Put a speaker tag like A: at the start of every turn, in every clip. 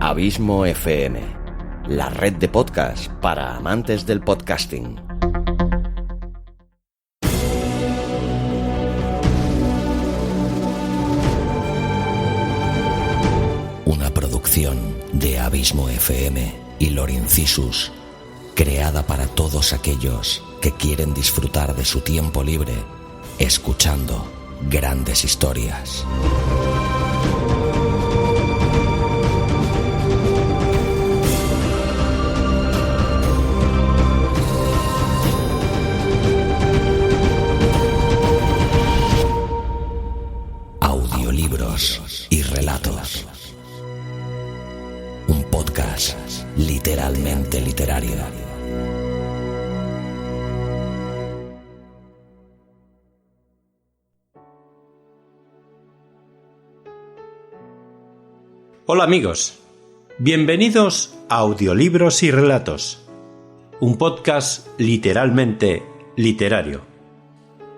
A: Abismo FM, la red de podcast para amantes del podcasting. Una producción de Abismo FM y Lorincisus, creada para todos aquellos que quieren disfrutar de su tiempo libre escuchando grandes historias. Audiolibros y relatos. Un podcast literalmente literario.
B: Hola amigos, bienvenidos a Audiolibros y Relatos, un podcast literalmente literario.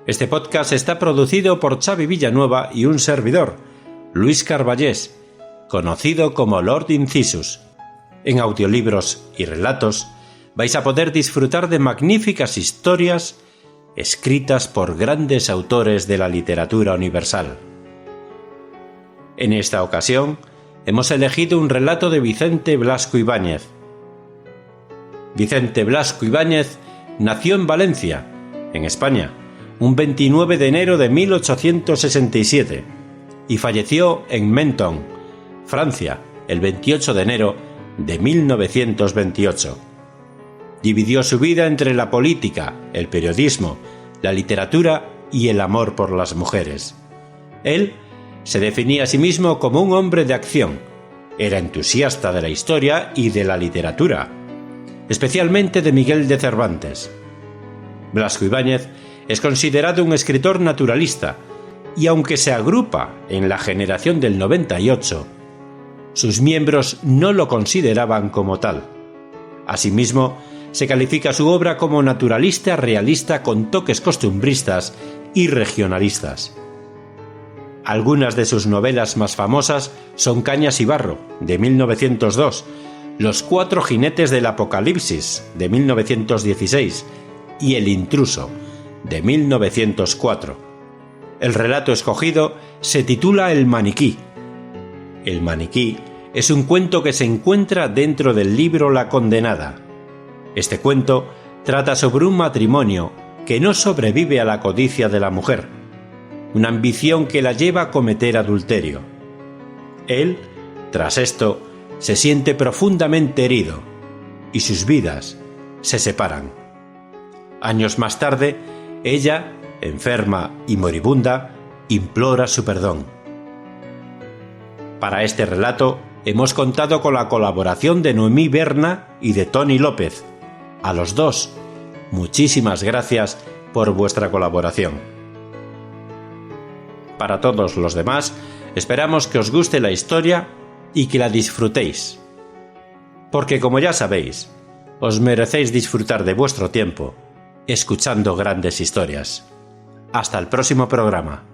B: Este podcast está producido por Xavi Villanueva y un servidor, Luis Carballés, conocido como Lord Incisus. En Audiolibros y Relatos vais a poder disfrutar de magníficas historias escritas por grandes autores de la literatura universal. En esta ocasión, hemos elegido un relato de Vicente Blasco Ibáñez. Vicente Blasco Ibáñez nació en Valencia, en España, un 29 de enero de 1867 y falleció en Menton, Francia, el 28 de enero de 1928. Dividió su vida entre la política, el periodismo, la literatura y el amor por las mujeres. Él se definía a sí mismo como un hombre de acción. Era entusiasta de la historia y de la literatura, especialmente de Miguel de Cervantes. Blasco Ibáñez es considerado un escritor naturalista y aunque se agrupa en la generación del 98, sus miembros no lo consideraban como tal. Asimismo, se califica su obra como naturalista realista con toques costumbristas y regionalistas. Algunas de sus novelas más famosas son Cañas y barro, de 1902, Los cuatro jinetes del Apocalipsis, de 1916, y El intruso, de 1904. El relato escogido se titula El maniquí. El maniquí es un cuento que se encuentra dentro del libro La condenada. Este cuento trata sobre un matrimonio que no sobrevive a la codicia de la mujer, una ambición que la lleva a cometer adulterio. Él, tras esto, se siente profundamente herido y sus vidas se separan. Años más tarde, ella, enferma y moribunda, implora su perdón. Para este relato hemos contado con la colaboración de Noemí Berna y de Tony López. A los dos, muchísimas gracias por vuestra colaboración. Para todos los demás, esperamos que os guste la historia y que la disfrutéis. Porque como ya sabéis, os merecéis disfrutar de vuestro tiempo escuchando grandes historias. Hasta el próximo programa.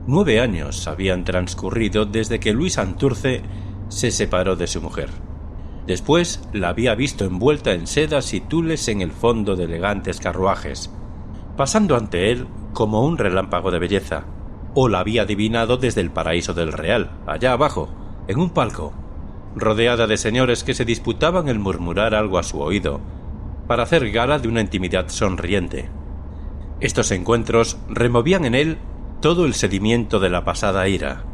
B: 9 años habían transcurrido desde que Luis Santurce se separó de su mujer. Después la había visto envuelta en sedas y tules en el fondo de elegantes carruajes, pasando ante él como un relámpago de belleza, o la había adivinado desde el paraíso del Real, allá abajo, en un palco, rodeada de señores que se disputaban el murmurar algo a su oído, para hacer gala de una intimidad sonriente. Estos encuentros removían en él todo el sedimento de la pasada ira.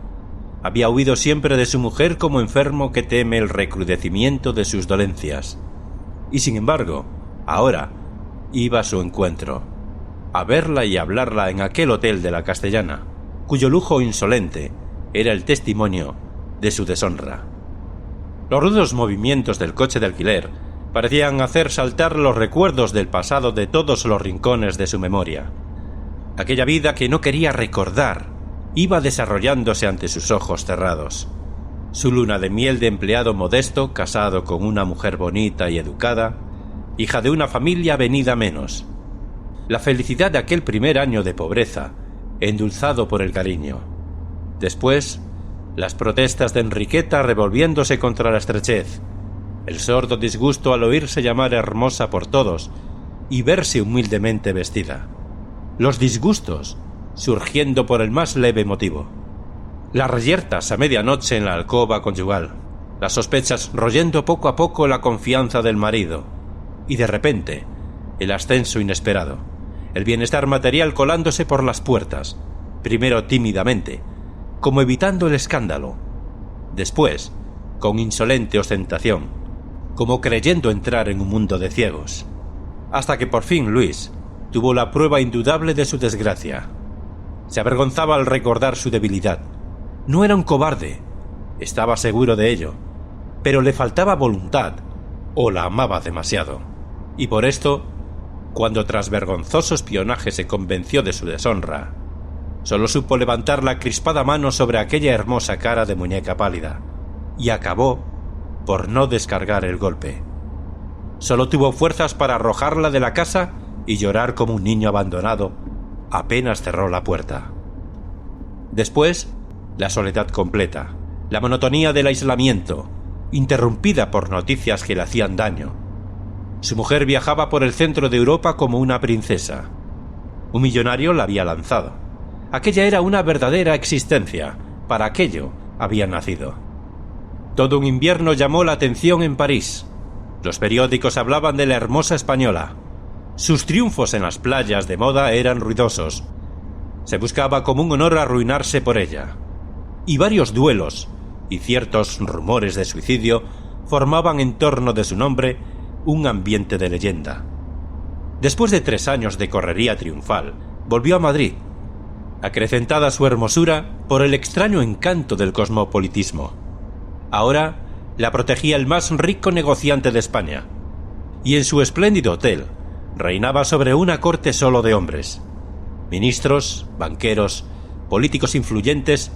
B: Había huido siempre de su mujer como enfermo que teme el recrudecimiento de sus dolencias. Y sin embargo, ahora iba a su encuentro, a verla y hablarla en aquel hotel de la Castellana, cuyo lujo insolente era el testimonio de su deshonra. Los rudos movimientos del coche de alquiler parecían hacer saltar los recuerdos del pasado de todos los rincones de su memoria. Aquella vida que no quería recordar iba desarrollándose ante sus ojos cerrados. Su luna de miel de empleado modesto, casado con una mujer bonita y educada, hija de una familia venida menos. La felicidad de aquel primer año de pobreza, endulzado por el cariño. Después, las protestas de Enriqueta revolviéndose contra la estrechez, el sordo disgusto al oírse llamar hermosa por todos y verse humildemente vestida. Los disgustos surgiendo por el más leve motivo. Las reyertas a medianoche en la alcoba conyugal, las sospechas royendo poco a poco la confianza del marido, y de repente, el ascenso inesperado, el bienestar material colándose por las puertas, primero tímidamente, como evitando el escándalo, después, con insolente ostentación, como creyendo entrar en un mundo de ciegos, hasta que por fin Luis tuvo la prueba indudable de su desgracia. Se avergonzaba al recordar su debilidad. No era un cobarde, estaba seguro de ello, pero le faltaba voluntad, o la amaba demasiado. Y por esto, cuando tras vergonzoso espionaje se convenció de su deshonra, solo supo levantar la crispada mano sobre aquella hermosa cara de muñeca pálida, y acabó por no descargar el golpe. Solo tuvo fuerzas para arrojarla de la casa y llorar como un niño abandonado apenas cerró la puerta. Después, la soledad completa, la monotonía del aislamiento, interrumpida por noticias que le hacían daño. Su mujer viajaba por el centro de Europa como una princesa. Un millonario la había lanzado. Aquella era una verdadera existencia, para aquello había nacido. Todo un invierno llamó la atención en París. Los periódicos hablaban de la hermosa española. Sus triunfos en las playas de moda eran ruidosos. Se buscaba como un honor arruinarse por ella. Y varios duelos y ciertos rumores de suicidio formaban en torno de su nombre un ambiente de leyenda. Después de 3 años de correría triunfal, volvió a Madrid, acrecentada su hermosura por el extraño encanto del cosmopolitismo. Ahora la protegía el más rico negociante de España, y en su espléndido hotel reinaba sobre una corte solo de hombres, ministros, banqueros, políticos influyentes,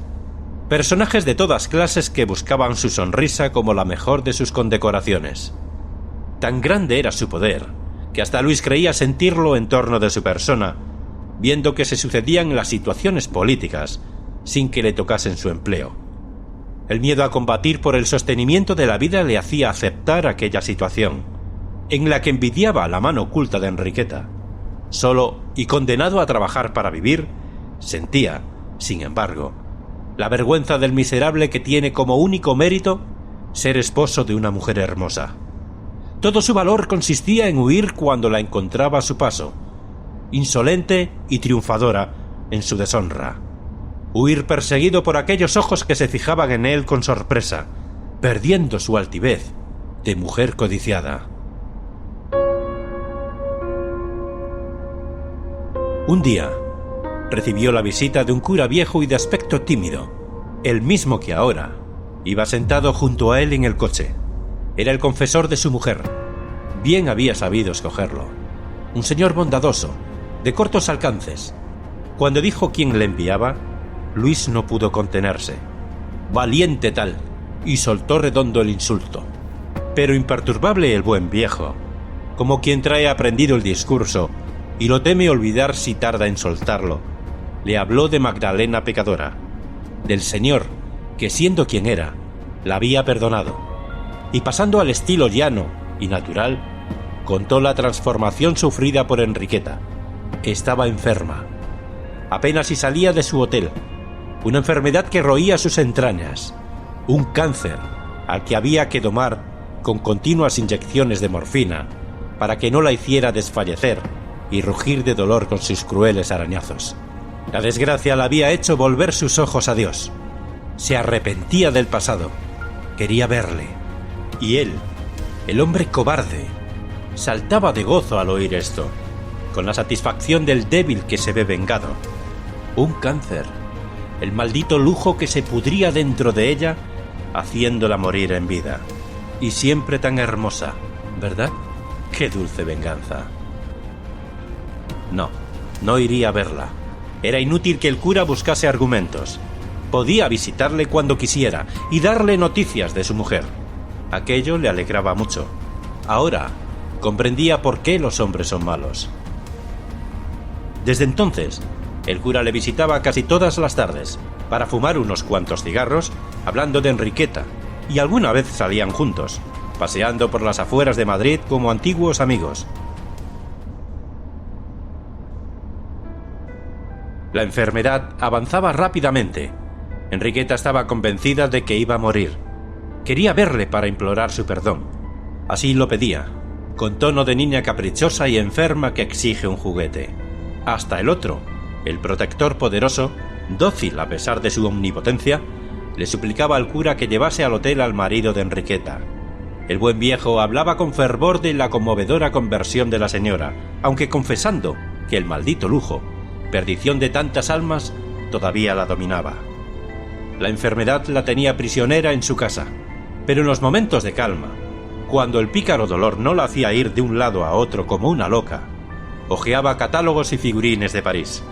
B: personajes de todas clases que buscaban su sonrisa como la mejor de sus condecoraciones. Tan grande era su poder, que hasta Luis creía sentirlo en torno de su persona, viendo que se sucedían las situaciones políticas sin que le tocasen su empleo. El miedo a combatir por el sostenimiento de la vida le hacía aceptar aquella situación, en la que envidiaba la mano oculta de Enriqueta. Solo y condenado a trabajar para vivir, sentía, sin embargo, la vergüenza del miserable que tiene como único mérito ser esposo de una mujer hermosa. Todo su valor consistía en huir cuando la encontraba a su paso, insolente y triunfadora en su deshonra. Huir perseguido por aquellos ojos que se fijaban en él con sorpresa, perdiendo su altivez de mujer codiciada. Un día, recibió la visita de un cura viejo y de aspecto tímido, el mismo que ahora iba sentado junto a él en el coche. Era el confesor de su mujer. Bien había sabido escogerlo. Un señor bondadoso, de cortos alcances. Cuando dijo quién le enviaba, Luis no pudo contenerse. Valiente tal, y soltó redondo el insulto. Pero imperturbable el buen viejo, como quien trae aprendido el discurso y lo teme olvidar si tarda en soltarlo, le habló de Magdalena pecadora, del Señor que, siendo quien era, la había perdonado, y pasando al estilo llano y natural, contó la transformación sufrida por Enriqueta. Estaba enferma. Apenas si salía de su hotel. Una enfermedad que roía sus entrañas. Un cáncer al que había que domar con continuas inyecciones de morfina para que no la hiciera desfallecer y rugir de dolor con sus crueles arañazos. La desgracia la había hecho volver sus ojos a Dios. Se arrepentía del pasado. Quería verle. Y él, el hombre cobarde, saltaba de gozo al oír esto, con la satisfacción del débil que se ve vengado. Un cáncer, el maldito lujo que se pudría dentro de ella, haciéndola morir en vida. Y siempre tan hermosa, ¿verdad? ¡Qué dulce venganza! No iría a verla. Era inútil que el cura buscase argumentos. Podía visitarle cuando quisiera y darle noticias de su mujer. Aquello le alegraba mucho. Ahora comprendía por qué los hombres son malos. Desde entonces, el cura le visitaba casi todas las tardes para fumar unos cuantos cigarros, hablando de Enriqueta, y alguna vez salían juntos, paseando por las afueras de Madrid como antiguos amigos. La enfermedad avanzaba rápidamente. Enriqueta estaba convencida de que iba a morir. Quería verle para implorar su perdón. Así lo pedía, con tono de niña caprichosa y enferma que exige un juguete. Hasta el otro, el protector poderoso, dócil a pesar de su omnipotencia, le suplicaba al cura que llevase al hotel al marido de Enriqueta. El buen viejo hablaba con fervor de la conmovedora conversión de la señora, aunque confesando que el maldito lujo, perdición de tantas almas, todavía la dominaba. La enfermedad la tenía prisionera en su casa, pero en los momentos de calma, cuando el pícaro dolor no la hacía ir de un lado a otro como una loca, hojeaba catálogos y figurines de París,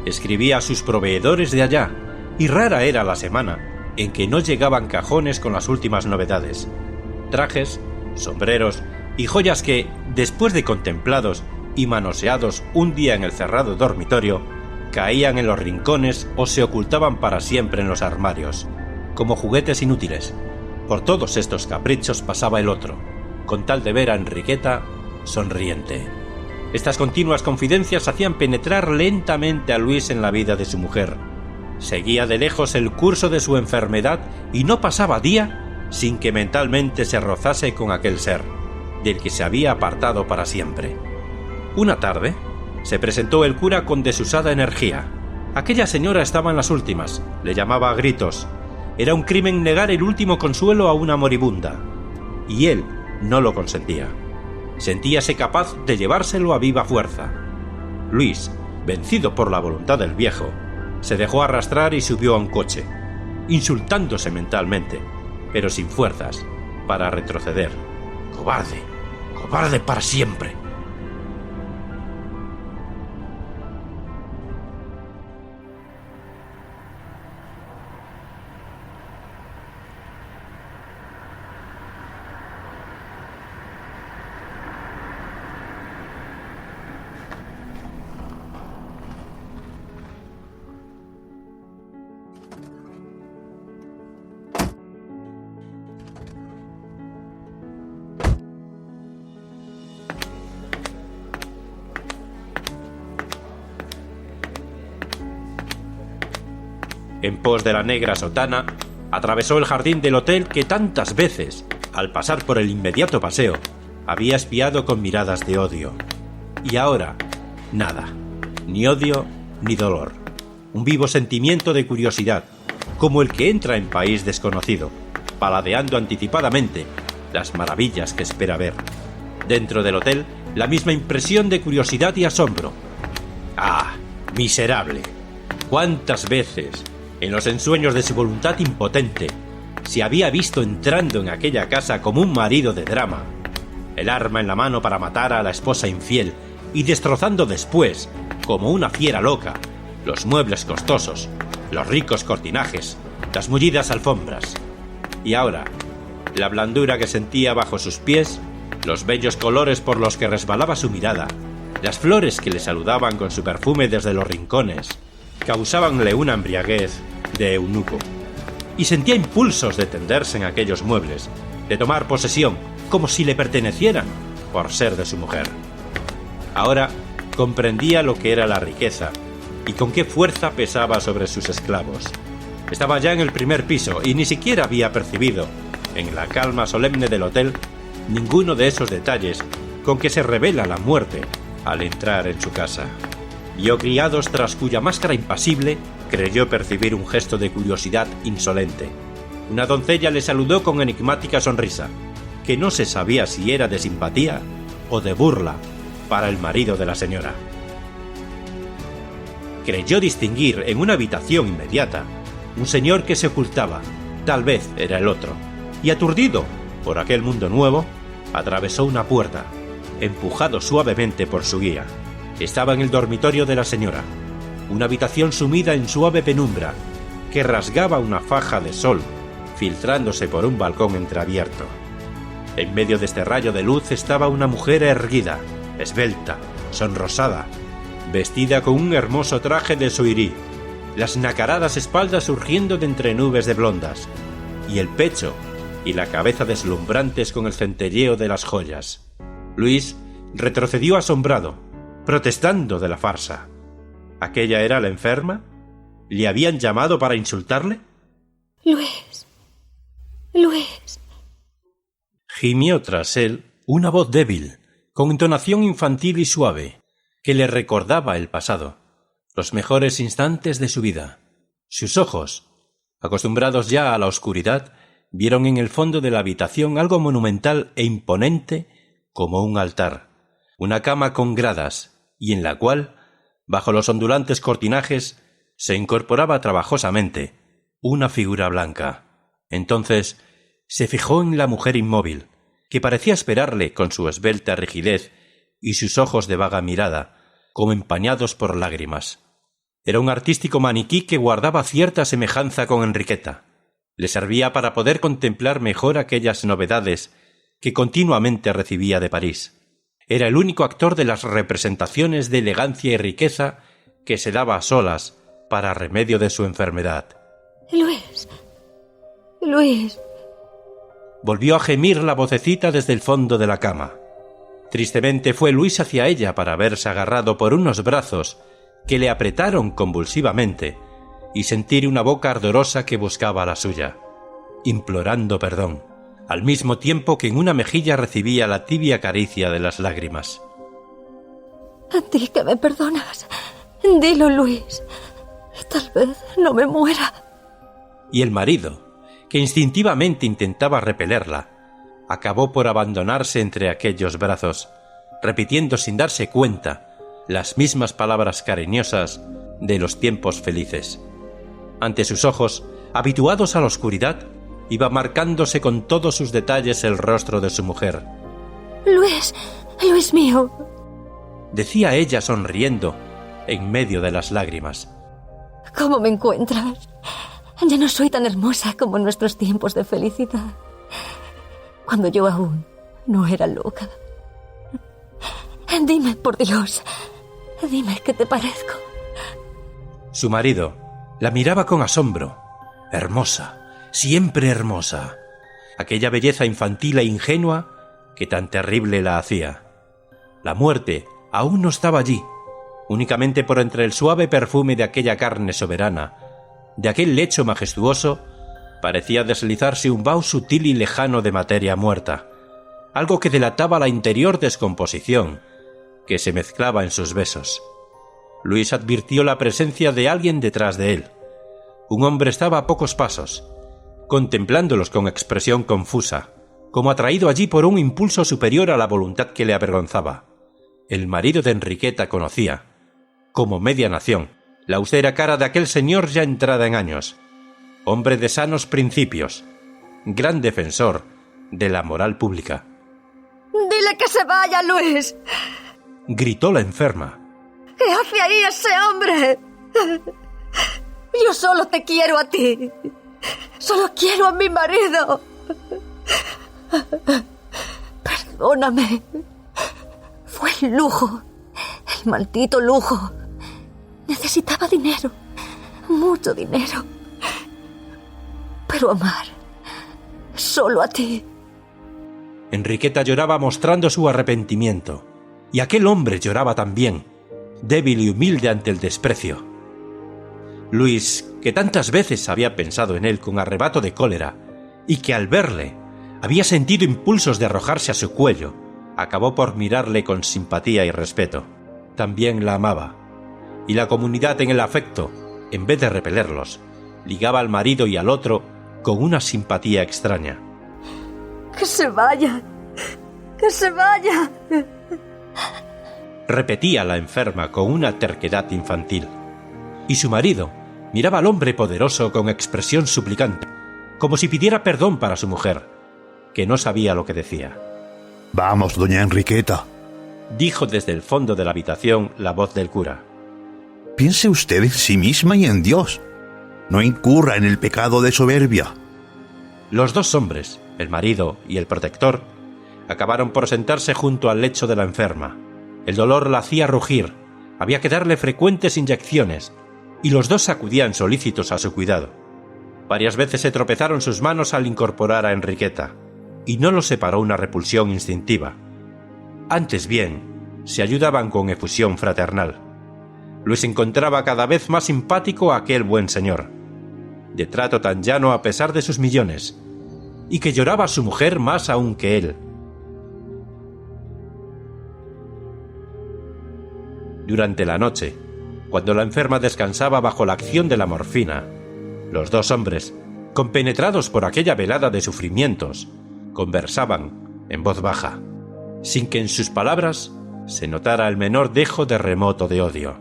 B: escribía a sus proveedores de allá, y rara era la semana en que no llegaban cajones con las últimas novedades, trajes, sombreros y joyas que, después de contemplados y manoseados un día en el cerrado dormitorio, caían en los rincones o se ocultaban para siempre en los armarios, como juguetes inútiles. Por todos estos caprichos pasaba el otro, con tal de ver a Enriqueta sonriente. Estas continuas confidencias hacían penetrar lentamente a Luis en la vida de su mujer. Seguía de lejos el curso de su enfermedad y no pasaba día sin que mentalmente se rozase con aquel ser, del que se había apartado para siempre. Una tarde se presentó el cura con desusada energía. Aquella señora estaba en las últimas, le llamaba a gritos. Era un crimen negar el último consuelo a una moribunda, y él no lo consentía. Sentíase capaz de llevárselo a viva fuerza. Luis, vencido por la voluntad del viejo, se dejó arrastrar y subió a un coche, insultándose mentalmente, pero sin fuerzas, para retroceder. ¡Cobarde! ¡Cobarde para siempre! En pos de la negra sotana, atravesó el jardín del hotel que tantas veces, al pasar por el inmediato paseo, había espiado con miradas de odio. Y ahora, nada, ni odio ni dolor. Un vivo sentimiento de curiosidad, como el que entra en país desconocido, paladeando anticipadamente las maravillas que espera ver. Dentro del hotel, la misma impresión de curiosidad y asombro. ¡Ah, miserable! ¿Cuántas veces, en los ensueños de su voluntad impotente, se había visto entrando en aquella casa como un marido de drama, el arma en la mano para matar a la esposa infiel y destrozando después, como una fiera loca, los muebles costosos, los ricos cortinajes, las mullidas alfombras. Y ahora, la blandura que sentía bajo sus pies, los bellos colores por los que resbalaba su mirada, las flores que le saludaban con su perfume desde los rincones, causábanle una embriaguez de eunuco, y sentía impulsos de tenderse en aquellos muebles, de tomar posesión, como si le pertenecieran, por ser de su mujer. Ahora comprendía lo que era la riqueza, y con qué fuerza pesaba sobre sus esclavos. Estaba ya en el primer piso, y ni siquiera había percibido, en la calma solemne del hotel, ninguno de esos detalles con que se revela la muerte al entrar en su casa. Vio criados tras cuya máscara impasible creyó percibir un gesto de curiosidad insolente. Una doncella le saludó con enigmática sonrisa, que no se sabía si era de simpatía o de burla para el marido de la señora. Creyó distinguir en una habitación inmediata un señor que se ocultaba, tal vez era el otro, y aturdido por aquel mundo nuevo, atravesó una puerta, empujado suavemente por su guía. Estaba en el dormitorio de la señora, una habitación sumida en suave penumbra, que rasgaba una faja de sol, filtrándose por un balcón entreabierto. En medio de este rayo de luz estaba una mujer erguida, esbelta, sonrosada, vestida con un hermoso traje de suirí, las nacaradas espaldas surgiendo de entre nubes de blondas, y el pecho y la cabeza deslumbrantes con el centelleo de las joyas. Luis retrocedió asombrado, protestando de la farsa. ¿Aquella era la enferma? ¿Le habían llamado para insultarle?
C: Luis.
B: Gimió tras él una voz débil, con entonación infantil y suave, que le recordaba el pasado, los mejores instantes de su vida. Sus ojos, acostumbrados ya a la oscuridad, vieron en el fondo de la habitación algo monumental e imponente como un altar, una cama con gradas, y en la cual, bajo los ondulantes cortinajes, se incorporaba trabajosamente una figura blanca. Entonces se fijó en la mujer inmóvil, que parecía esperarle con su esbelta rigidez y sus ojos de vaga mirada, como empañados por lágrimas. Era un artístico maniquí que guardaba cierta semejanza con Enriqueta. Le servía para poder contemplar mejor aquellas novedades que continuamente recibía de París. Era el único actor de las representaciones de elegancia y riqueza que se daba a solas para remedio de su enfermedad.
C: Luis.
B: Volvió a gemir la vocecita desde el fondo de la cama. Tristemente fue Luis hacia ella para verse agarrado por unos brazos que le apretaron convulsivamente y sentir una boca ardorosa que buscaba la suya, implorando perdón, al mismo tiempo que en una mejilla recibía la tibia caricia de las lágrimas.
C: Di que me perdonas. Dilo, Luis. Tal vez no me muera.
B: Y el marido, que instintivamente intentaba repelerla, acabó por abandonarse entre aquellos brazos, repitiendo sin darse cuenta las mismas palabras cariñosas de los tiempos felices. Ante sus ojos, habituados a la oscuridad, iba marcándose con todos sus detalles el rostro de su mujer.
C: Luis mío,
B: decía ella sonriendo en medio de las lágrimas.
C: ¿Cómo me encuentras? Ya no soy tan hermosa como en nuestros tiempos de felicidad, cuando yo aún no era loca. Dime, por Dios, dime qué te parezco.
B: Su marido la miraba con asombro. Hermosa, siempre hermosa. Aquella belleza infantil e ingenua que tan terrible la hacía. La muerte aún no estaba allí, únicamente por entre el suave perfume de aquella carne soberana, de aquel lecho majestuoso, parecía deslizarse un vaho sutil y lejano de materia muerta, algo que delataba la interior descomposición que se mezclaba en sus besos. Luis advirtió la presencia de alguien detrás de él. Un hombre estaba a pocos pasos, contemplándolos con expresión confusa, como atraído allí por un impulso superior a la voluntad que le avergonzaba. El marido de Enriqueta conocía, como media nación, la austera cara de aquel señor ya entrada en años, hombre de sanos principios, gran defensor de la moral pública.
C: ¡Dile que se vaya, Luis!
B: Gritó la enferma.
C: ¿Qué hace ahí ese hombre? Yo solo te quiero a ti. Solo quiero a mi marido. Perdóname. Fue el lujo. El maldito lujo. Necesitaba dinero. mucho dinero. Pero amar solo a ti.
B: Enriqueta lloraba mostrando su arrepentimiento, y aquel hombre lloraba también, débil y humilde ante el desprecio. Luis, que tantas veces había pensado en él con arrebato de cólera, y que al verle había sentido impulsos de arrojarse a su cuello, acabó por mirarle con simpatía y respeto. También la amaba, y la comunidad en el afecto, en vez de repelerlos, ligaba al marido y al otro con una simpatía extraña.
C: ¡Que se vaya! ¡Que se vaya!
B: Repetía la enferma con una terquedad infantil. Y su marido miraba al hombre poderoso con expresión suplicante, como si pidiera perdón para su mujer, que no sabía lo que decía.
D: «Vamos, doña Enriqueta»,
B: dijo desde el fondo de la habitación la voz del cura.
D: «Piense usted en sí misma y en Dios. No incurra en el pecado de soberbia».
B: Los dos hombres, el marido y el protector, acabaron por sentarse junto al lecho de la enferma. El dolor la hacía rugir, había que darle frecuentes inyecciones, y los dos acudían solícitos a su cuidado. Varias veces se tropezaron sus manos al incorporar a Enriqueta, y no los separó una repulsión instintiva. Antes bien, se ayudaban con efusión fraternal. Luis encontraba cada vez más simpático a aquel buen señor, de trato tan llano a pesar de sus millones, y que lloraba a su mujer más aún que él. Durante la noche, cuando la enferma descansaba bajo la acción de la morfina, los dos hombres, compenetrados por aquella velada de sufrimientos, conversaban en voz baja, sin que en sus palabras se notara el menor dejo de remoto de odio.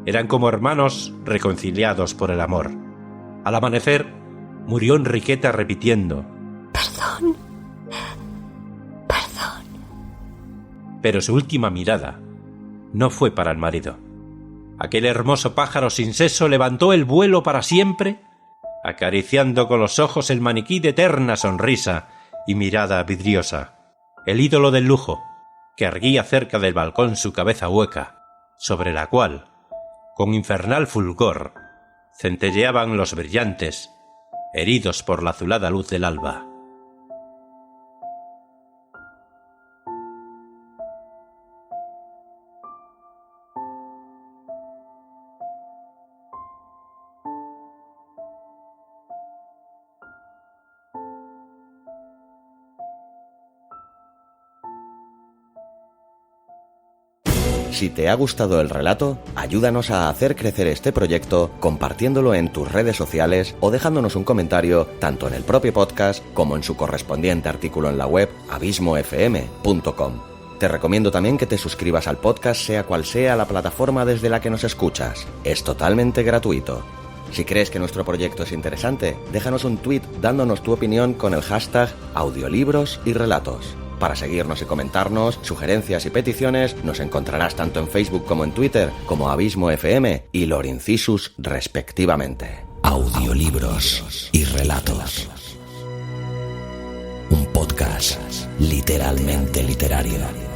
B: Eran como hermanos reconciliados por el amor. Al amanecer, murió Enriqueta repitiendo:
C: «Perdón. Perdón».
B: Pero su última mirada no fue para el marido. Aquel hermoso pájaro sin seso levantó el vuelo para siempre, acariciando con los ojos el maniquí de eterna sonrisa y mirada vidriosa, el ídolo del lujo, que erguía cerca del balcón su cabeza hueca, sobre la cual, con infernal fulgor, centelleaban los brillantes, heridos por la azulada luz del alba.
A: Si te ha gustado el relato, ayúdanos a hacer crecer este proyecto compartiéndolo en tus redes sociales o dejándonos un comentario tanto en el propio podcast como en su correspondiente artículo en la web abismofm.com. Te recomiendo también que te suscribas al podcast sea cual sea la plataforma desde la que nos escuchas. Es totalmente gratuito. Si crees que nuestro proyecto es interesante, déjanos un tuit dándonos tu opinión con el hashtag audiolibros y relatos. Para seguirnos y comentarnos, sugerencias y peticiones, nos encontrarás tanto en Facebook como en Twitter, como Abismo FM y Lorincisus respectivamente. Audiolibros y relatos. Un podcast literalmente literario.